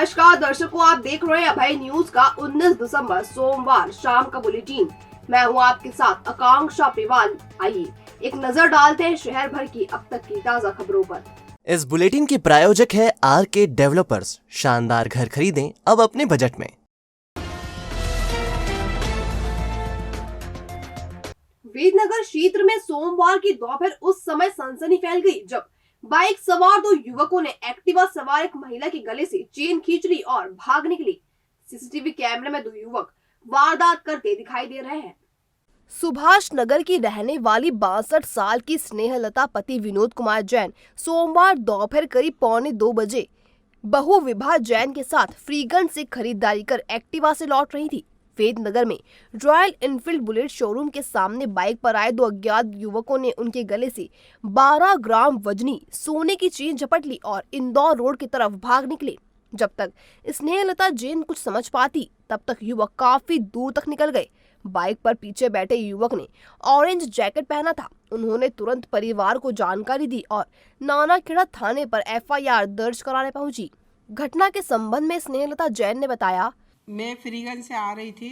नमस्कार दर्शकों, आप देख रहे हैं अभय न्यूज का 19 दिसंबर सोमवार शाम का बुलेटिन। मैं हूं आपके साथ आकांक्षा पेवाल। आइए एक नजर डालते हैं शहर भर की अब तक की ताजा खबरों पर। इस बुलेटिन के प्रायोजक है आरके डेवलपर्स। शानदार घर खरीदें अब अपने बजट में। वेदनगर क्षेत्र में सोमवार की दोपहर उस समय सनसनी फैल गई जब बाइक सवार दो युवकों ने एक्टिवा सवार एक महिला के गले से चेन खींच ली और भाग निकली। सीसीटीवी कैमरे में दो युवक वारदात करते दिखाई दे रहे हैं। सुभाष नगर की रहने वाली 62 साल की स्नेहलता पति विनोद कुमार जैन सोमवार दोपहर करीब 1:45 बजे बहु विभा जैन के साथ फ्रीगंज से खरीदारी कर एक्टिवा से लौट रही थी। वेदनगर में रॉयल एनफील्ड बुलेट शोरूम के सामने बाइक पर आए दो अज्ञात युवकों ने उनके गले से 12 ग्राम वजनी सोने की चेन झपट ली और इंदौर रोड की तरफ भाग निकले। जब तक स्नेहलता जैन कुछ समझ पाती तब तक युवक काफी दूर तक निकल गए। बाइक पर पीछे बैठे युवक ने ऑरेंज जैकेट पहना था। उन्होंने तुरंत परिवार को जानकारी दी और नानाखेड़ा थाने पर एफआईआर दर्ज कराने पहुंची। घटना के संबंध में स्नेहलता जैन ने बताया, मैं फ्रीगंज से आ रही थी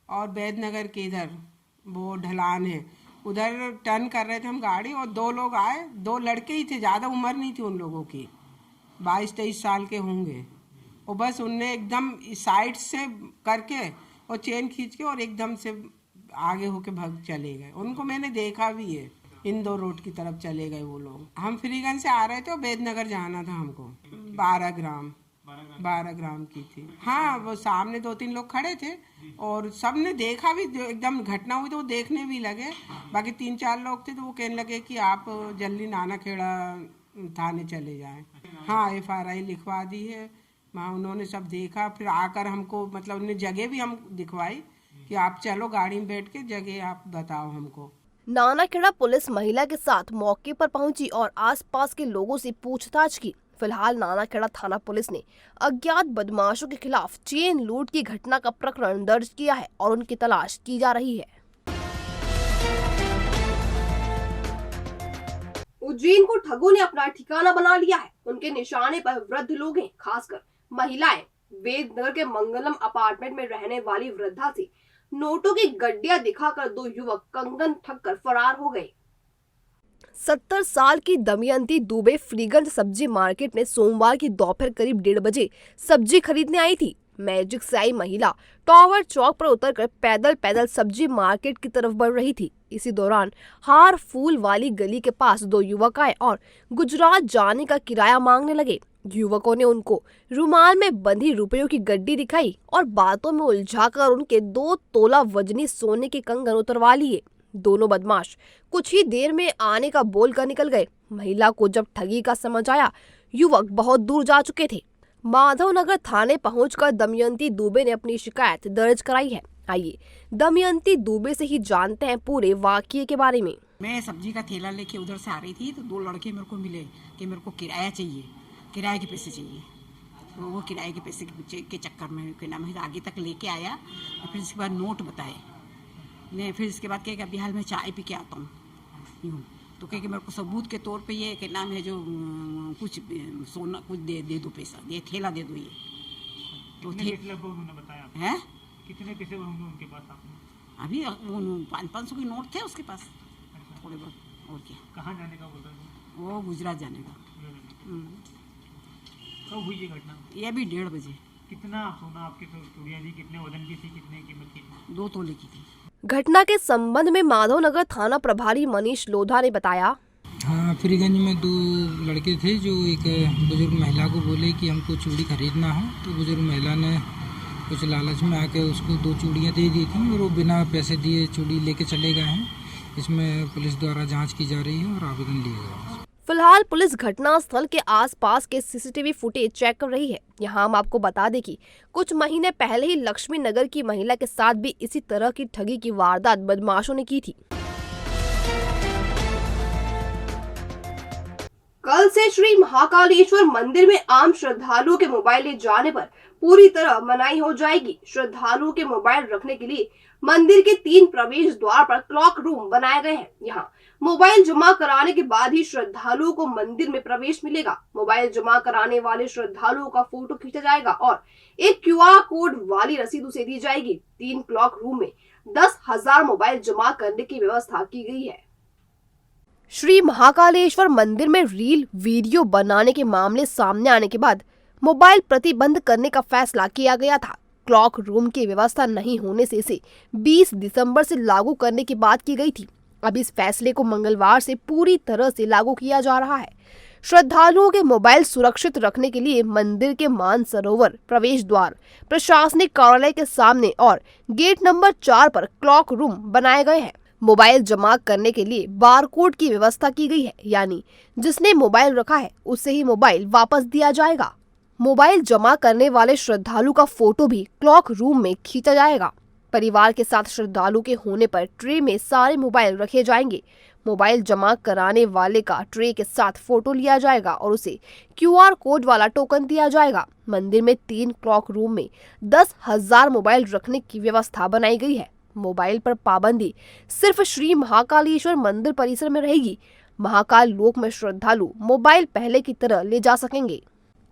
और वैदनगर के इधर वो ढलान है उधर टर्न कर रहे थे हम गाड़ी और दो लोग आए। दो लड़के ही थे, ज़्यादा उम्र नहीं थी उन लोगों की, 22-23 साल के होंगे। और बस उनने एकदम साइड से करके और चेन खींच के और एकदम से आगे होके भाग चले गए। उनको मैंने देखा भी है, इंदौर रोड की तरफ चले गए वो लोग। हम फ्रीगंज से आ रहे थे और वैदनगर जाना था हमको। 12 ग्राम की थी। हाँ, वो सामने 2-3 लोग खड़े थे और सबने देखा भी, जो एकदम घटना हुई तो वो देखने भी लगे। बाकी 3-4 लोग थे तो वो कहने लगे कि आप जल्दी नानाखेड़ा थाने चले जाएं। हाँ, एफआईआर लिखवा दी है। वहाँ उन्होंने सब देखा, फिर आकर हमको मतलब उन्हें जगह भी हम दिखवाई कि आप चलो गाड़ी में बैठ के जगह आप बताओ हमको। नानाखेड़ा पुलिस महिला के साथ मौके पर पहुंची और आसपास के लोगों से पूछताछ की। फिलहाल नानाखेड़ा थाना पुलिस ने अज्ञात बदमाशों के खिलाफ चेन लूट की घटना का प्रकरण दर्ज किया है और उनकी तलाश की जा रही है। उज्जैन को ठगों ने अपना ठिकाना बना लिया है। उनके निशाने पर वृद्ध लोग हैं, खासकर महिलाएं। वेदनगर के मंगलम अपार्टमेंट में रहने वाली वृद्धा से नोटों की गड्डियां दिखाकर दो युवक कंगन ठग कर फरार हो गए। 70 साल की दमयंती दुबे फ्रीगंज सब्जी मार्केट में सोमवार की दोपहर करीब 1:30 बजे सब्जी खरीदने आई थी। मैजिक से आई महिला टावर चौक पर उतरकर पैदल सब्जी मार्केट की तरफ बढ़ रही थी। इसी दौरान हार फूल वाली गली के पास दो युवक आए और गुजरात जाने का किराया मांगने लगे। युवकों ने उनको रुमाल में बंधी रुपयों की गड्डी दिखाई और बातों में उलझाकर उनके 2 तोला वजनी सोने के कंगन उतरवा लिए। दोनों बदमाश कुछ ही देर में आने का बोलकर निकल गए। महिला को जब ठगी का समझ आया, युवक बहुत दूर जा चुके थे। माधवनगर थाने पहुंचकर दमयंती दुबे ने अपनी शिकायत दर्ज कराई है। आइए दमयंती दुबे से ही जानते हैं पूरे वाकये के बारे में। मैं सब्जी का थैला लेके उधर से आ रही थी तो 2 लड़के मेरे को मिले कि मेरे को किराया चाहिए, किराए के पैसे चाहिए। तो वो किराए के पैसे के चक्कर में क्या नाम है आगे तक लेके आया और फिर इसके बाद नोट बताए। मैं फिर इसके बाद क्या अभी हाल में चाय पी के आता हूँ यूँ, तो क्या कि मेरे को सबूत के तौर पे ये क्या नाम है जो कुछ सोना कुछ दे दो, पैसा दे, थैला दे दो। ये तो उन्होंने बताया है कितने पैसे होंगे उनके पास? आपने अभी 500 के नोट थे उसके पास थोड़े बहुत। और क्या, कहाँ जाने का बोल रहे थे? वो गुजरात जाने का। कब हुई ये घटना? ये भी 1:30 बजे। कितना सोना आपकी चूड़ियाँ थी, कितने वजन की थी, कितने कीमत की थी? 2 तोले की थी। घटना के संबंध में माधवनगर थाना प्रभारी मनीष लोधा ने बताया, हाँ, फ्रीगंज में 2 लड़के थे जो एक बुजुर्ग महिला को बोले कि हमको चूड़ी खरीदना है। तो बुजुर्ग महिला ने कुछ लालच में आके उसको 2 चूड़ियाँ दे दी थी और वो बिना पैसे दिए चूड़ी लेके चले गए हैं। इसमें पुलिस द्वारा जांच की जा रही है और आवेदन लिया गया है। फिलहाल पुलिस घटना स्थल के आसपास के सीसीटीवी फुटेज चेक कर रही है। यहाँ हम आपको बता दें कि कुछ महीने पहले ही लक्ष्मी नगर की महिला के साथ भी इसी तरह की ठगी की वारदात बदमाशों ने की थी। कल से श्री महाकालेश्वर मंदिर में आम श्रद्धालुओं के मोबाइल ले जाने पर पूरी तरह मनाही हो जाएगी। श्रद्धालुओं के मोबाइल रखने के लिए मंदिर के 3 प्रवेश द्वार पर क्लॉक रूम बनाए गए हैं। यहाँ मोबाइल जमा कराने के बाद ही श्रद्धालुओं को मंदिर में प्रवेश मिलेगा। मोबाइल जमा कराने वाले श्रद्धालुओं का फोटो खींचा जाएगा और एक QR कोड वाली रसीद उसे दी जाएगी। 3 क्लॉक रूम में 10,000 मोबाइल जमा करने की व्यवस्था की गई है। श्री महाकालेश्वर मंदिर में रील वीडियो बनाने के मामले सामने आने के बाद मोबाइल प्रतिबंध करने का फैसला किया गया था। क्लॉक रूम की व्यवस्था नहीं होने से इसे 20 दिसंबर से लागू करने की बात की गई थी। अब इस फैसले को मंगलवार से पूरी तरह से लागू किया जा रहा है। श्रद्धालुओं के मोबाइल सुरक्षित रखने के लिए मंदिर के मानसरोवर प्रवेश द्वार, प्रशासनिक कार्यालय के सामने और गेट नंबर 4 पर क्लॉक रूम बनाए गए हैं। मोबाइल जमा करने के लिए बारकोड की व्यवस्था की गई है, यानी जिसने मोबाइल रखा है उससे ही मोबाइल वापस दिया जाएगा। मोबाइल जमा करने वाले श्रद्धालु का फोटो भी क्लॉक रूम में खींचा जाएगा। परिवार के साथ श्रद्धालु के होने पर ट्रे में सारे मोबाइल रखे जाएंगे। मोबाइल जमा कराने वाले का ट्रे के साथ फोटो लिया जाएगा और उसे QR कोड वाला टोकन दिया जाएगा। मंदिर में 3 क्लॉक रूम में 10,000 मोबाइल रखने की व्यवस्था बनाई गई है। मोबाइल पर पाबंदी सिर्फ श्री महाकालेश्वर मंदिर परिसर में रहेगी। महाकाल लोक में श्रद्धालु मोबाइल पहले की तरह ले जा सकेंगे।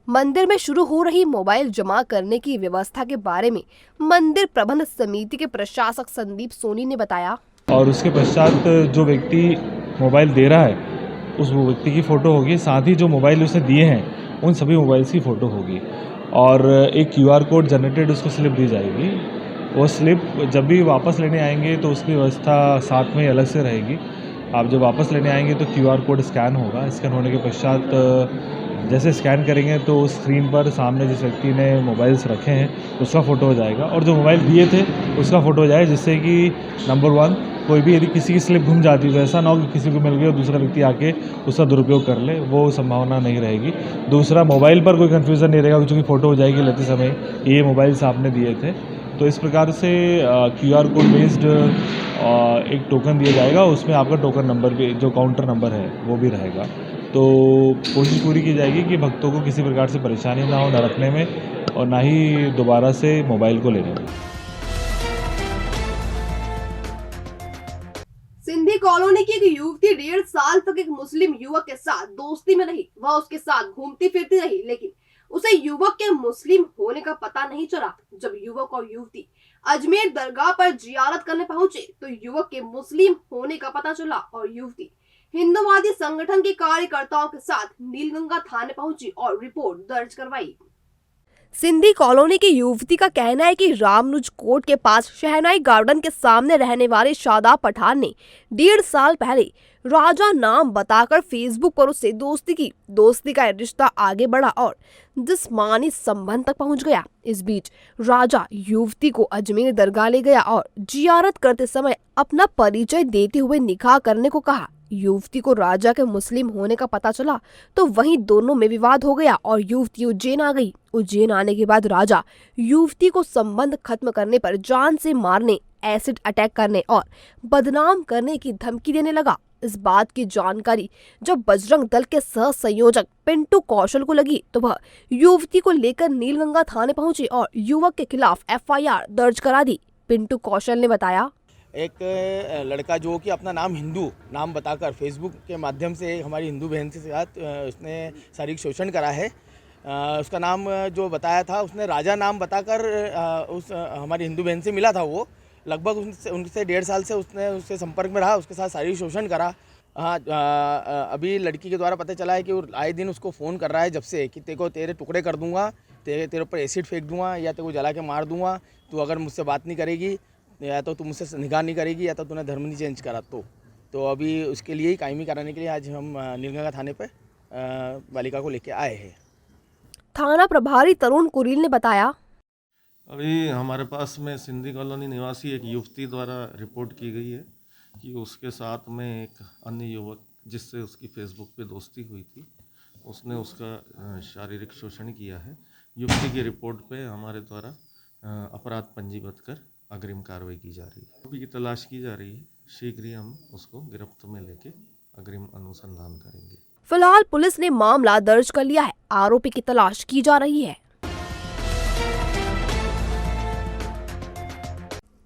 मंदिर में शुरू हो रही मोबाइल जमा करने की व्यवस्था के बारे में मंदिर प्रबंध समिति के प्रशासक संदीप सोनी ने बताया। और उसके पश्चात जो व्यक्ति मोबाइल दे रहा है उस व्यक्ति की फ़ोटो होगी, साथ ही जो मोबाइल उसने दिए हैं उन सभी मोबाइल्स की फ़ोटो होगी और एक QR कोड जनरेटेड उसको स्लिप दी जाएगी। वो स्लिप जब भी वापस लेने आएंगे तो उसकी व्यवस्था साथ में अलग से रहेगी। आप जब वापस लेने आएंगे तो QR कोड स्कैन होगा। स्कैन होने के पश्चात जैसे स्कैन करेंगे तो उस स्क्रीन पर सामने जिस व्यक्ति ने मोबाइल्स रखे हैं उसका फ़ोटो हो जाएगा और जो मोबाइल दिए थे उसका फ़ोटो हो जाएगा, जिससे कि नंबर 1 कोई भी यदि किसी की स्लिप घूम जाती है तो ऐसा ना हो कि किसी को मिल गई और दूसरा व्यक्ति आके उसका दुरुपयोग कर ले, वो संभावना नहीं रहेगी। दूसरा, मोबाइल पर कोई कन्फ्यूज़न नहीं रहेगा क्योंकि फ़ोटो हो जाएगी लेते समय ये मोबाइल्स आपने दिए थे। तो इस प्रकार से QR कोड बेस्ड एक टोकन दिया जाएगा, उसमें आपका टोकन नंबर भी, जो काउंटर नंबर है वो भी रहेगा। तो कोशिश पूरी की जाएगी कि भक्तों को किसी प्रकार से परेशानी ना हो, न रखने में और ना ही दोबारा से मोबाइल को लेने में। सिंधी कॉलोनी की एक युवती 1.5 साल तक एक मुस्लिम युवक के साथ दोस्ती में रही। वह उसके साथ घूमती फिरती रही, लेकिन उसे युवक के मुस्लिम होने का पता नहीं चला। जब युवक और युवती अजमेर दरगाह पर जियारत करने पहुंचे तो युवक के मुस्लिम होने का पता चला और युवती हिंदुवादी संगठन के कार्यकर्ताओं के साथ नीलगंगा थाने पहुंची और रिपोर्ट दर्ज करवाई। सिंधी कॉलोनी की युवती का कहना है कि रामनुज कोर्ट के पास शहनाई गार्डन के सामने रहने वाले शादाब पठान ने 1.5 साल पहले राजा नाम बताकर फेसबुक पर उससे दोस्ती की। दोस्ती का रिश्ता आगे बढ़ा और जिस्मानी संबंध तक पहुंच गया। इस बीच राजा युवती को अजमेर दरगाह ले गया और जियारत करते समय अपना परिचय देते हुए निकाह करने को कहा। युवती को राजा के मुस्लिम होने का पता चला तो वहीं दोनों में विवाद हो गया और युवती उज्जैन आ गई। उज्जैन आने के बाद राजा युवती को संबंध खत्म करने पर जान से मारने, एसिड अटैक करने और बदनाम करने की धमकी देने लगा। इस बात की जानकारी जब बजरंग दल के सह संयोजक पिंटू कौशल को लगी तो वह युवती को लेकर नीलगंगा थाने पहुंचे और युवक के खिलाफ FIR दर्ज करा दी। पिंटू कौशल ने बताया, एक लड़का जो कि अपना नाम हिंदू नाम बताकर फेसबुक के माध्यम से हमारी हिंदू बहन के साथ उसने शारीरिक शोषण करा है। उसका नाम जो बताया था उसने राजा नाम बताकर उस हमारी हिंदू बहन से मिला था। वो लगभग उनसे 1.5 साल से उसके संपर्क में रहा, उसके साथ शारीरिक शोषण करा। हाँ, अभी लड़की के द्वारा पता चला है कि वो आए दिन उसको फ़ोन कर रहा है जब से कि तेरे टुकड़े कर दूंगा, तेरे ऊपर एसिड फेंक दूंगा या तेरे को जला के मार दूंगा, तू अगर मुझसे बात नहीं करेगी या तो तू मुझसे निकाह नहीं करेगी या तो तूने धर्म नहीं चेंज करा। तो अभी उसके लिए ही कायमी कराने के लिए आज हम नीलगंगा थाने पर बालिका को लेके आए हैं। थाना प्रभारी तरुण कुरील ने बताया, अभी हमारे पास में सिंधी कॉलोनी निवासी एक युवती द्वारा रिपोर्ट की गई है कि उसके साथ में एक अन्य युवक जिससे उसकी फेसबुक पे दोस्ती हुई थी उसने उसका शारीरिक शोषण किया है। युवती की रिपोर्ट पे हमारे द्वारा अपराध पंजीबद्ध कर अग्रिम कार्रवाई की जा रही है। अभी की तलाश की जा रही है, शीघ्र ही हम उसको गिरफ्त में लेके अग्रिम अनुसंधान करेंगे। फिलहाल पुलिस ने मामला दर्ज कर लिया है। आरोपी की तलाश की जा रही है।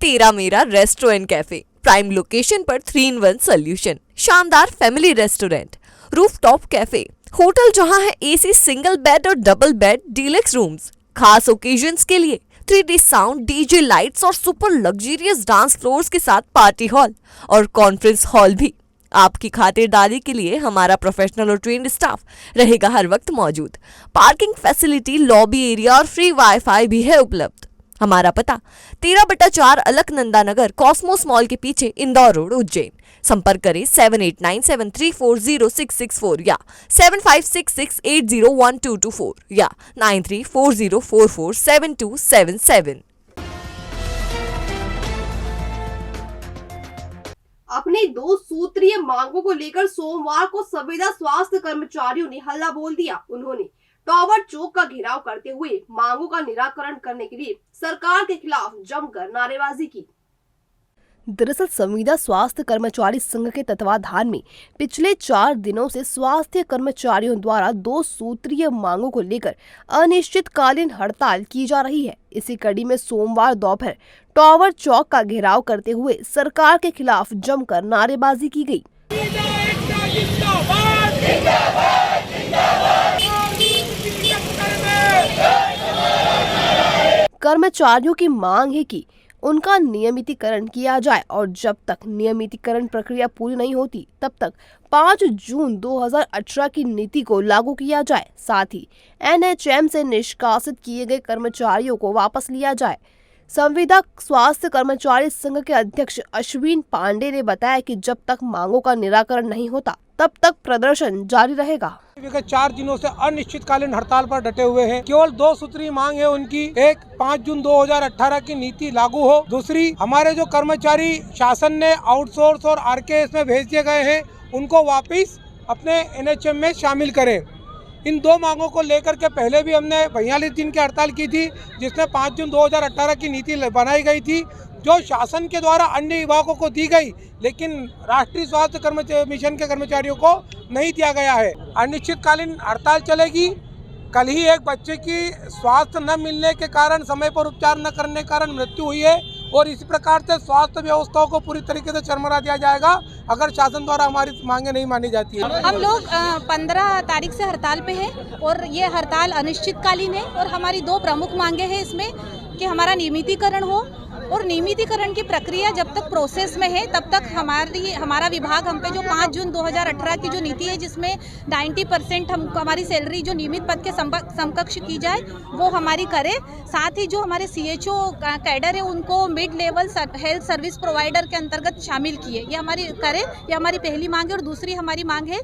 तेरा मेरा रेस्टोरेंट कैफे, प्राइम लोकेशन पर 3-in-1 सोल्यूशन, शानदार family restaurant, rooftop cafe, hotel जहां है एसी सिंगल बेड और डबल बेड डीलक्स रूम्स, खास ओकेजन्स के लिए 3D साउंड, डीजे लाइट्स और सुपर लग्जरियस डांस फ्लोर्स के साथ पार्टी हॉल और कॉन्फ्रेंस हॉल भी। आपकी खातिरदारी के लिए हमारा प्रोफेशनल और ट्रेन्ड स्टाफ रहेगा हर वक्त मौजूद। पार्किंग फैसिलिटी, लॉबी एरिया और फ्री वाईफाई भी है उपलब्ध। हमारा पता 13/4 अलकनंदा नगर, कॉस्मोस मॉल के पीछे, इंदौर रोड, उज्जैन। संपर्क करें 7897340664 या 7566801224 या 9340447277। अपनी 2 सूत्रीय मांगों को लेकर सोमवार को संविदा स्वास्थ्य कर्मचारियों ने हल्ला बोल दिया। उन्होंने टावर चौक का घेराव करते हुए मांगों का निराकरण करने के लिए सरकार के खिलाफ जमकर नारेबाजी की। दरअसल संविदा स्वास्थ्य कर्मचारी संघ के तत्वाधान में पिछले 4 दिनों से स्वास्थ्य कर्मचारियों द्वारा 2 सूत्रीय मांगों को लेकर अनिश्चितकालीन हड़ताल की जा रही है। इसी कड़ी में सोमवार दोपहर टावर चौक का घेराव करते हुए सरकार के खिलाफ जमकर नारेबाजी की गई। कर्मचारियों की मांग है कि उनका नियमितीकरण किया जाए और जब तक नियमितीकरण प्रक्रिया पूरी नहीं होती तब तक 5 जून 2018 की नीति को लागू किया जाए। साथ ही एनएचएम से निष्कासित किए गए कर्मचारियों को वापस लिया जाए। संविदा स्वास्थ्य कर्मचारी संघ के अध्यक्ष अश्विन पांडे ने बताया कि जब तक मांगों का निराकरण नहीं होता तब तक प्रदर्शन जारी रहेगा। विगत 4 दिनों से अनिश्चितकालीन हड़ताल पर डटे हुए हैं। केवल 2 सूत्री मांग है उनकी। एक, 5 जून 2018 की नीति लागू हो। दूसरी, हमारे जो कर्मचारी शासन ने आउटसोर्स और आरकेएस में भेज दिए गए हैं उनको वापस अपने एनएचएम में शामिल करें। इन 2 मांगों को लेकर के पहले भी हमने 42 दिन की हड़ताल की थी, जिसमें 5 जून 2018 की नीति बनाई गई थी जो शासन के द्वारा अन्य विभागों को दी गई, लेकिन राष्ट्रीय स्वास्थ्य मिशन के कर्मचारियों को नहीं दिया गया है। अनिश्चितकालीन हड़ताल चलेगी। कल ही एक बच्चे की स्वास्थ्य न मिलने के कारण, समय पर उपचार न करने के कारण मृत्यु हुई है और इसी प्रकार से स्वास्थ्य व्यवस्थाओं को पूरी तरीके से चरमरा दिया जाएगा अगर शासन द्वारा हमारी मांगे नहीं मानी जाती है। हम लोग 15 तारीख से हड़ताल पे हैं और ये हड़ताल अनिश्चितकालीन है और हमारी 2 प्रमुख मांगे हैं इसमें कि हमारा नियमितीकरण हो और नियमितीकरण की प्रक्रिया जब तक प्रोसेस में है तब तक हमारा विभाग हम पे जो 5 जून 2018 की जो नीति है जिसमें 90% हमारी सैलरी जो नियमित पद के समकक्ष की जाए वो हमारी करे। साथ ही जो हमारे सीएचओ कैडर है उनको mid level health service provider के अंतर्गत शामिल किए, ये हमारी करे। ये हमारी पहली मांग है। और दूसरी हमारी मांग है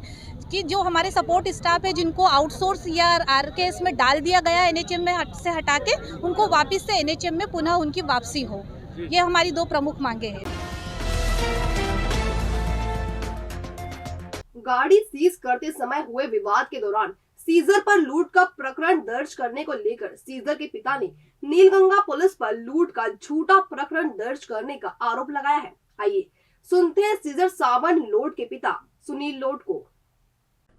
कि जो हमारे सपोर्ट स्टाफ है जिनको आउटसोर्स या आरकेएस में डाल दिया गया एनएचएम में से हटा के उनको वापस से एनएचएम में पुनः उनकी वापसी हो। ये हमारी 2 प्रमुख मांगे हैं। गाड़ी सीज करते समय हुए विवाद के दौरान सीजर पर लूट का प्रकरण दर्ज करने को लेकर सीजर के पिता ने नीलगंगा पुलिस पर लूट का झूठा प्रकरण दर्ज करने का आरोप लगाया है। आइए सुनते हैं सीजर सावन लोड के पिता सुनील लोड को।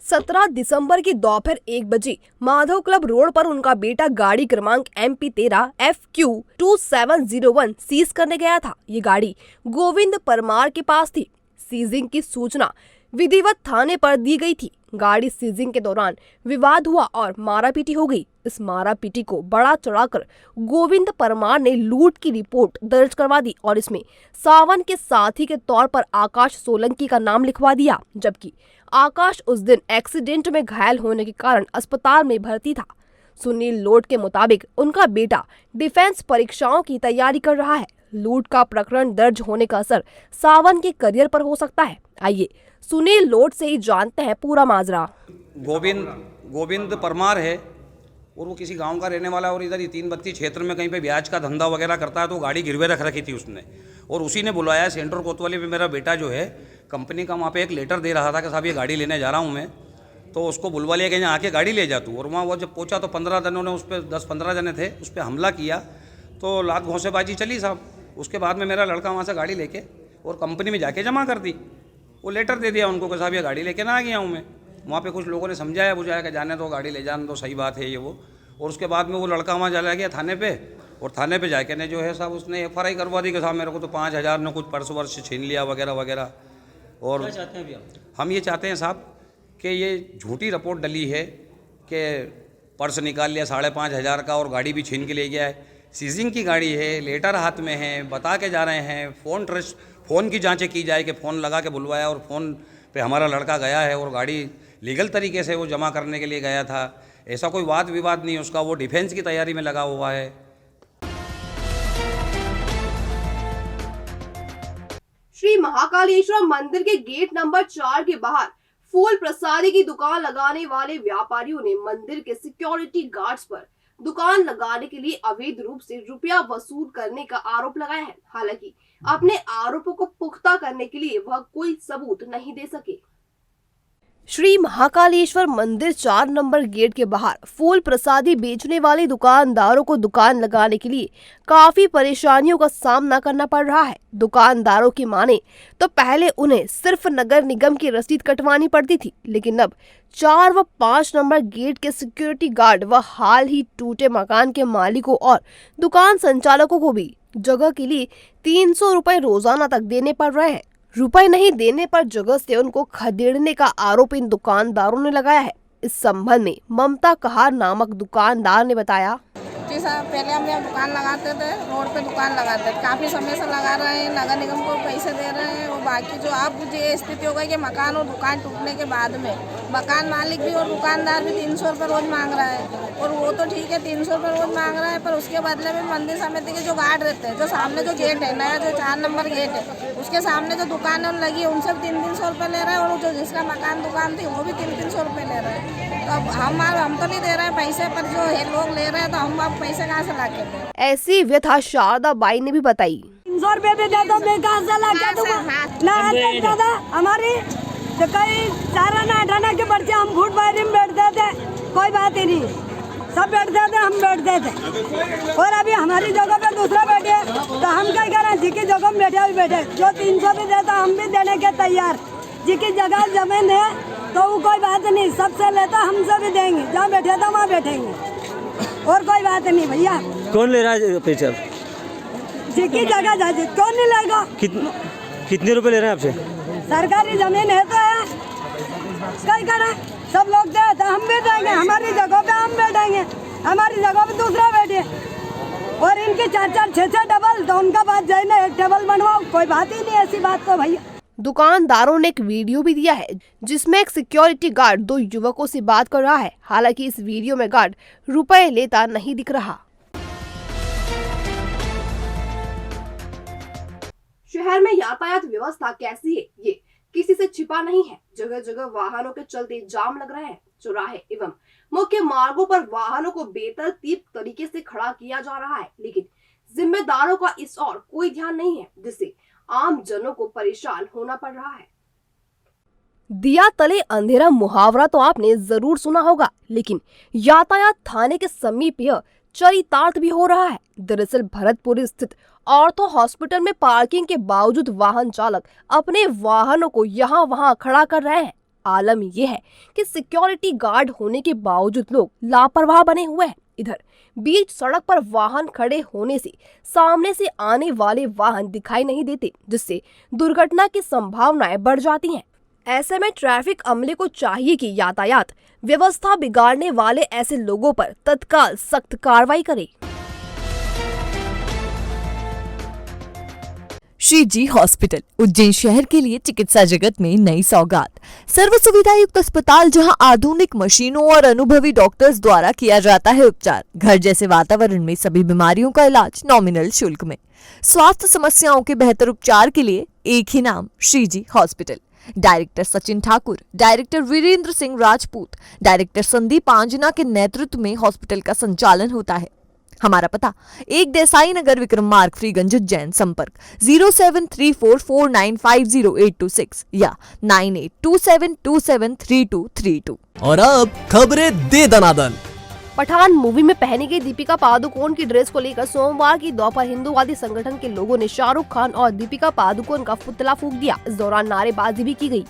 17 दिसंबर की दोपहर 1 बजे माधव क्लब रोड पर उनका बेटा गाड़ी क्रमांक MP13 FQ2701 सीज करने गया था। ये गाड़ी गोविंद परमार के पास थी। सीजिंग की सूचना विधिवत थाने पर दी गई थी। गाड़ी सीजिंग के दौरान विवाद हुआ और मारापीटी हो गई। इस मारापीटी को बढ़ा चढ़ाकर गोविंद परमार ने लूट की रिपोर्ट दर्ज करवा दी और इसमें सावन के साथी के तौर पर आकाश सोलंकी का नाम लिखवा दिया, जबकि आकाश उस दिन एक्सीडेंट में घायल होने के कारण अस्पताल में भर्ती था। सुनील लोड के मुताबिक उनका बेटा डिफेंस परीक्षाओं की तैयारी कर रहा है। लूट का प्रकरण दर्ज होने का असर सावन के करियर पर हो सकता है। आइए सुनील लोड से ही जानते हैं पूरा माजरा। गोविंद परमार है और वो किसी गांव का रहने वाला है और इधर 332 क्षेत्र में कहीं पे ब्याज का धंधा वगैरह करता है, तो गाड़ी गिरवे रख रखी थी उसने और उसी ने बुलाया सेंटर कोतवाली में। मेरा बेटा जो है कंपनी का वहाँ पे एक लेटर दे रहा था कि साहब ये गाड़ी लेने जा रहा हूँ मैं, तो उसको बुलवा लिया कि यहाँ आके गाड़ी ले जा तू। और वहाँ वो जब पहुँचा तो 15 जनों ने उस पर 10-15 जने थे उस पर हमला किया, तो लात घोंसेबाजी चली साहब। उसके बाद में मेरा लड़का वहाँ से गाड़ी लेके और कंपनी में जाके जमा कर दी। वो लेटर दे दिया उनको कि साहब ये गाड़ी लेके ना आ गया हूँ मैं। वहाँ पे कुछ लोगों ने समझाया बुझाया कि जाने दो, गाड़ी ले जाने दो, सही बात है ये वो। और उसके बाद में वो लड़का वहाँ चला गया थाने पे और थाने पे जाके ने जो है साहब उसने FRI करवा दी कि साहब मेरे को तो 5,000 ने कुछ पर्स वर्स छीन लिया वगैरह वगैरह। और क्या चाहते हैं अभी आप? हम ये चाहते हैं साहब कि ये झूठी रिपोर्ट डली है कि पर्स निकाल लिया 5,500 का और गाड़ी भी छीन के ले गया है। सीजिंग की गाड़ी है, लेटर हाथ में है, बता के जा रहे हैं। फ़ोन की जांचें की जाए कि फ़ोन लगा के बुलवाया और फ़ोन पे हमारा लड़का गया है और गाड़ी लीगल तरीके से वो जमा करने के लिए गया था। ऐसा कोई वाद विवाद नहीं उसका, वो डिफेंस की तैयारी में लगा हुआ है। श्री महाकालेश्वर मंदिर के गेट नंबर 4 के बाहर फूल प्रसादी की दुकान लगाने वाले व्यापारियों ने मंदिर के सिक्योरिटी गार्ड्स पर दुकान लगाने के लिए अवैध रूप से रुपया वसूल करने का आरोप लगाया है। हालांकि अपने आरोपों को पुख्ता करने के लिए वह कोई सबूत नहीं दे सके। श्री महाकालेश्वर मंदिर 4 नंबर गेट के बाहर फूल प्रसादी बेचने वाले दुकानदारों को दुकान लगाने के लिए काफी परेशानियों का सामना करना पड़ रहा है। दुकानदारों की माने तो पहले उन्हें सिर्फ नगर निगम की रसीद कटवानी पड़ती थी, लेकिन अब 4 व 5 नंबर गेट के सिक्योरिटी गार्ड व हाल ही टूटे मकान के मालिकों और दुकान संचालकों को भी जगह के लिए 300 रुपए रोजाना तक देने पड़ रहे हैं। रुपए नहीं देने पर जगह से उनको खदेड़ने का आरोप इन दुकानदारों ने लगाया है। इस संबंध में ममता कहार नामक दुकानदार ने बताया, जी साहब, पहले हम यहाँ दुकान लगाते थे, रोड पे दुकान लगाते थे, काफ़ी समय से लगा रहे हैं, नगर निगम को पैसे दे रहे हैं। और बाकी जो अब ये स्थिति हो गई कि मकान और दुकान टूटने के बाद में मकान मालिक भी और दुकानदार भी 300 रुपये रोज़ मांग रहा है। और वो तो ठीक है 300 रुपये रोज़ मांग रहा है, पर उसके बदले में मंदिर समिति के जो गार्ड रहते हैं, जो सामने जो गेट है, नया जो 4 नंबर गेट है, उसके सामने जो दुकान लगी है उनसे भी 300 रुपये ले रहे हैं। और जो जिसका मकान दुकान थी वो भी 300 रुपये ले रहे हैं। तो अब हम तो नहीं दे रहे हैं पैसे, पर जो है लोग ले रहे हैं, तो हम अब पैसे कहाँ से ला के दें? ऐसी व्यथा शारदा बाई ने भी बताई। 300 रुपये भी दे दो, मैं कहाँ से ला के दूंगा? ना दादा हमारी तो कई 4 के पर्चे हम फुट बारी में बैठते थे, कोई बात ही नहीं, सब बैठते थे, हम बैठते थे। और अभी हमारी जगह पे दूसरा बैठे तो हम क्या करें? जिसकी जगह में बैठे भी बैठे, जो 300 भी देता हम भी देने के तैयार। जिसकी जगह जमीन है तो वो कोई बात नहीं, सबसे लेता हमसे भी देंगे, जहाँ बैठे था वहाँ बैठेंगे, और कोई बात नहीं भैया। कौन ले रहा है पैसा? जिसकी जगह जाए कौन नहीं लेगा? कितने रुपए ले रहे हैं आपसे? सरकारी जमीन है तो है, कहीं करें, सब लोग दे तो हम भी देंगे, हमारी जगह पे हम बैठेंगे, हमारी जगह पे दूसरा बैठे। और इनकी 4-4, 6-6 डबल, तो उनका बात जाए ना, एक टेबल बनवाओ, कोई बात ही नहीं ऐसी बात तो भैया। दुकानदारों ने एक वीडियो भी दिया है जिसमें एक सिक्योरिटी गार्ड 2 युवकों से बात कर रहा है। हालांकि इस वीडियो में गार्ड रुपए लेता नहीं दिख रहा। शहर में यातायात व्यवस्था कैसी है ये किसी से छिपा नहीं है। जगह जगह वाहनों के चलते जाम लग रहे हैं। चौराहे एवं मुख्य मार्गों पर वाहनों को बेतरतीब तरीके से खड़ा किया जा रहा है, लेकिन जिम्मेदारों का इस ओर कोई ध्यान नहीं है, जिससे आम जनों को परेशान होना पड़ रहा है। दिया तले अंधेरा मुहावरा तो आपने जरूर सुना होगा, लेकिन यातायात थाने के समीप यह चरितार्थ भी हो रहा है। दरअसल भरतपुर स्थित ऑर्थो हॉस्पिटल में पार्किंग के बावजूद वाहन चालक अपने वाहनों को यहाँ वहाँ खड़ा कर रहे हैं। आलम यह है कि सिक्योरिटी गार्ड होने के बावजूद लोग लापरवाह बने हुए हैं। इधर बीच सड़क पर वाहन खड़े होने से सामने से आने वाले वाहन दिखाई नहीं देते, जिससे दुर्घटना की संभावनाएं बढ़ जाती हैं। ऐसे में ट्रैफिक अमले को चाहिए कि यातायात व्यवस्था बिगाड़ने वाले ऐसे लोगों पर तत्काल सख्त कार्रवाई करे। श्री जी हॉस्पिटल उज्जैन शहर के लिए चिकित्सा जगत में नई सौगात। सर्व सुविधा युक्त अस्पताल जहां आधुनिक मशीनों और अनुभवी डॉक्टर्स द्वारा किया जाता है उपचार। घर जैसे वातावरण में सभी बीमारियों का इलाज नॉमिनल शुल्क में। स्वास्थ्य समस्याओं के बेहतर उपचार के लिए एक ही नाम, Shri ji hospital. Director Sachin Thakur, director Virendra Singh Rajput, director Sandeep Anjana के नेतृत्व में हॉस्पिटल का संचालन होता है। हमारा पता 1 देसाई नगर, विक्रम मार्ग, फ्रीगंज, उज्जैन। संपर्क 0734495086 या 9827273232। और अब खबरें दे दनादन। पठान मूवी में पहनी गई दीपिका पादुकोण की ड्रेस को लेकर सोमवार की दोपहर हिंदूवादी संगठन के लोगों ने शाहरुख खान और दीपिका पादुकोण का पुतला फूंक दिया। इस दौरान नारेबाजी भी की गई।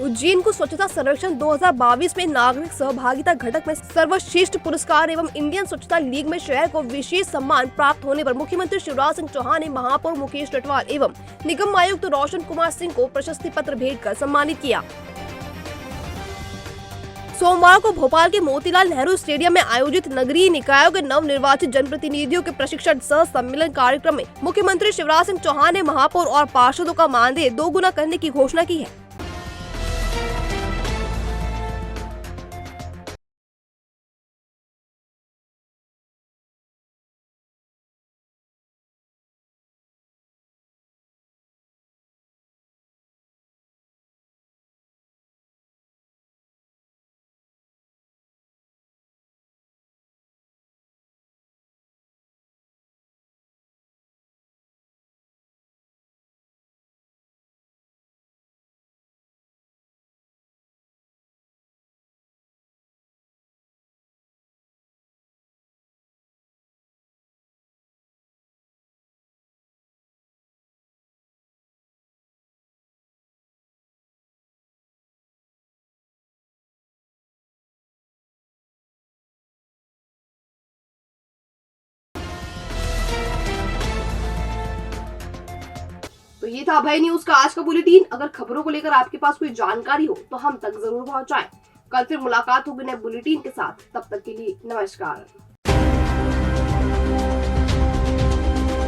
उज्जैन को स्वच्छता सर्वेक्षण 2022 में नागरिक सहभागिता घटक में सर्वश्रेष्ठ पुरस्कार एवं इंडियन स्वच्छता लीग में शहर को विशेष सम्मान प्राप्त होने पर मुख्यमंत्री शिवराज सिंह चौहान ने महापौर मुकेश रटवाल एवं निगम आयुक्त रोशन कुमार सिंह को प्रशस्ति पत्र भेंट कर सम्मानित किया। सोमवार को भोपाल के मोतीलाल नेहरू स्टेडियम में आयोजित नगरीय निकायों के नव निर्वाचित जनप्रतिनिधियों के प्रशिक्षण सह सम्मेलन कार्यक्रम में मुख्यमंत्री शिवराज सिंह चौहान ने महापौर और पार्षदों का मानदेय 2 गुना करने की घोषणा की है। तो ये था अभय न्यूज का आज का बुलेटिन। अगर खबरों को लेकर आपके पास कोई जानकारी हो तो हम तक जरूर पहुंचाएं। कल फिर मुलाकात होगी नए बुलेटिन के साथ, तब तक के लिए नमस्कार।